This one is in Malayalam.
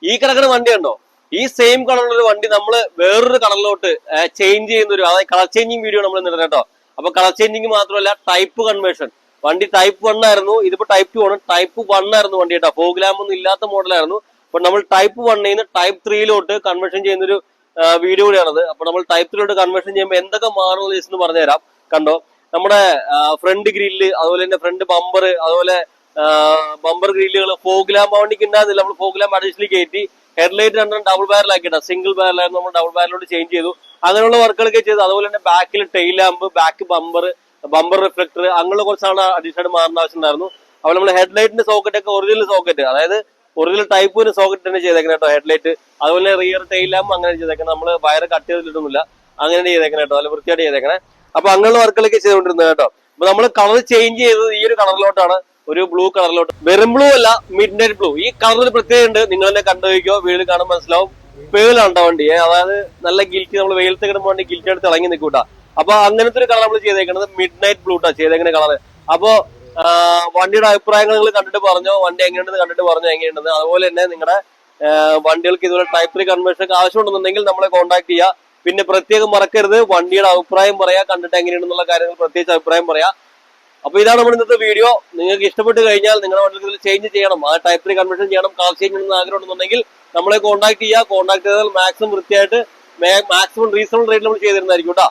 ഈ കിടക്കുന്ന വണ്ടി ഉണ്ടോ? ഈ സെയിം കളറുള്ള ഒരു വണ്ടി നമ്മൾ വേറൊരു കളറിലോട്ട് ചേഞ്ച് ചെയ്യുന്ന ഒരു അതായത് കളർ ചേഞ്ചിങ് വീഡിയോ നമ്മൾ ഇന്നിട്ട് കേട്ടോ. അപ്പൊ കളർ ചേഞ്ചിങ് മാത്രമല്ല ടൈപ്പ് കൺവേർഷൻ. വണ്ടി ടൈപ്പ് 1 ആയിരുന്നു, ഇതിപ്പോ ടൈപ്പ് 2 ആണ്. ടൈപ്പ് 1 ആയിരുന്നു വണ്ടി കേട്ടോ, ഫോഗ് ലാമ്പ് ഒന്നും ഇല്ലാത്ത മോഡലായിരുന്നു. അപ്പൊ നമ്മൾ ടൈപ്പ് 1 നിന്ന് ടൈപ്പ് 3 കൺവേർഷൻ ചെയ്യുന്നൊരു വീഡിയോ കൂടിയാണത്. അപ്പൊ നമ്മൾ ടൈപ്പ് 3 കൺവേർഷൻ ചെയ്യുമ്പോൾ എന്തൊക്കെ മാറുന്നത് എന്ന് പറഞ്ഞുതരാം. കണ്ടോ, നമ്മുടെ ഫ്രണ്ട് ഗ്രില്ല്, അതുപോലെ തന്നെ ഫ്രണ്ട് ബമ്പർ, അതുപോലെ ബമ്പർ ഗ്രില്ലുകൾ, ഫോഗ് ലാമ്പ് വണ്ടിക്ക് ഉണ്ടായിരുന്നില്ല, നമ്മൾ ഫോഗ് ലാമ്പ് അഡീഷണലി കയറ്റി. ഹെഡ്ലൈറ്റ് രണ്ടും ഡബിൾ ബാരലാക്കിയിട്ടാ, സിംഗിൾ ബാരലായിരുന്നു, നമ്മൾ ഡബിൾ ബാരലോട്ട് ചേഞ്ച് ചെയ്തു. അങ്ങനെയുള്ള വർക്കുകളൊക്കെ ചെയ്തു. അതുപോലെ തന്നെ ബാക്കിൽ tail lamp, back bumper, bumper reflector, അങ്ങനെയുള്ള കുറച്ചാണ് അഡീഷണൽ മാറേണ്ട ആവശ്യം ഉണ്ടായിരുന്നു. അപ്പോൾ നമ്മൾ ഹെഡ്ലൈറ്റിന്റെ സോക്കറ്റ് ഒക്കെ ഒറിജിനൽ സോക്കറ്റ്, അതായത് ഒറിജിനൽ ടൈപ്പ് സോക്കറ്റ് തന്നെ ചെയ്തേക്കണം കേട്ടോ ഹെഡ്ലൈറ്റ്. അതുപോലെ റിയർ ടെയിൽ ലാമ്പ് അങ്ങനെ ചെയ്തേക്കണം, നമ്മൾ വയർ കട്ട് ചെയ്തിട്ടൊന്നുമില്ല, അങ്ങനെ ചെയ്തേക്കണം കേട്ടോ, നല്ല വൃത്തിയായിട്ട് ചെയ്തേക്കണേ. അപ്പൊ അങ്ങനെയുള്ള വർക്കുകളൊക്കെ ചെയ്തുകൊണ്ടിരുന്നത് കേട്ടോ. അപ്പൊ നമ്മൾ കളർ ചേഞ്ച് ചെയ്തത് ഈ ഒരു കളറിലോട്ടാണ്, ഒരു ബ്ലൂ കളറിലോട്ട്. വെറും ബ്ലൂ അല്ല, മിഡ് നൈറ്റ് ബ്ലൂ. ഈ കളറിന് പ്രത്യേകത ഉണ്ട്, നിങ്ങൾ തന്നെ കണ്ടുപോയിക്കോ, വീട് കാണാൻ മനസ്സിലാവും. പേളാണ് വണ്ടി, അതായത് നല്ല ഗിൽറ്റി, നമ്മൾ വെയിലത്ത് കിടമ്പോൾ വണ്ടി ഗിൽറ്റി എടുത്ത് തിളങ്ങി നിൽക്കൂട്ടാ. അപ്പൊ അങ്ങനത്തെ ഒരു കളർ നമ്മൾ ചെയ്തേക്കുന്നത് മിഡ് നൈറ്റ് ബ്ലൂട്ടാ ചെയ്തേക്കുന്ന കളർ. അപ്പോ വണ്ടിയുടെ അഭിപ്രായങ്ങൾ നിങ്ങൾ കണ്ടിട്ട് പറഞ്ഞോ, വണ്ടി എങ്ങനെയുണ്ടെന്ന് കണ്ടിട്ട് പറഞ്ഞോ എങ്ങനെയുണ്ടെന്ന്. അതുപോലെ തന്നെ നിങ്ങളുടെ വണ്ടികൾക്ക് ഇതുപോലെ ടൈപ്പ് 3 കൺവേർഷൻ ആവശ്യമുണ്ടെന്നുണ്ടെങ്കിൽ നമ്മളെ കോൺടാക്ട് ചെയ്യുക. പിന്നെ പ്രത്യേകം മറക്കരുത്, വണ്ടിയുടെ അഭിപ്രായം പറയാ, കണ്ടിട്ട് എങ്ങനെയുണ്ടെന്നുള്ള കാര്യങ്ങൾ പ്രത്യേകിച്ച് അഭിപ്രായം പറയാ. അപ്പൊ ഇതാണ് നമ്മുടെ ഇന്നത്തെ വീഡിയോ. നിങ്ങൾക്ക് ഇഷ്ടപ്പെട്ട് കഴിഞ്ഞാൽ നിങ്ങളുടെ വണ്ടിയിൽ ചേഞ്ച് ചെയ്യണം, ആ ടൈപ്പ് 3 കൺവേർഷൻ ചെയ്യണം, കളർ ചേഞ്ച് ചെയ്യണമെന്ന് ആഗ്രഹം ഉണ്ടെന്നുണ്ടെങ്കിൽ നമ്മളെ കോൺടാക്ട് ചെയ്യുക. കോൺടാക്ട് ചെയ്താൽ മാക്സിമം വൃത്തിയായിട്ട് മാക്സിമം റീസണബിൾ റേറ്റിൽ നമ്മൾ ചെയ്തിരുന്നതായിരിക്കും കേട്ടോ.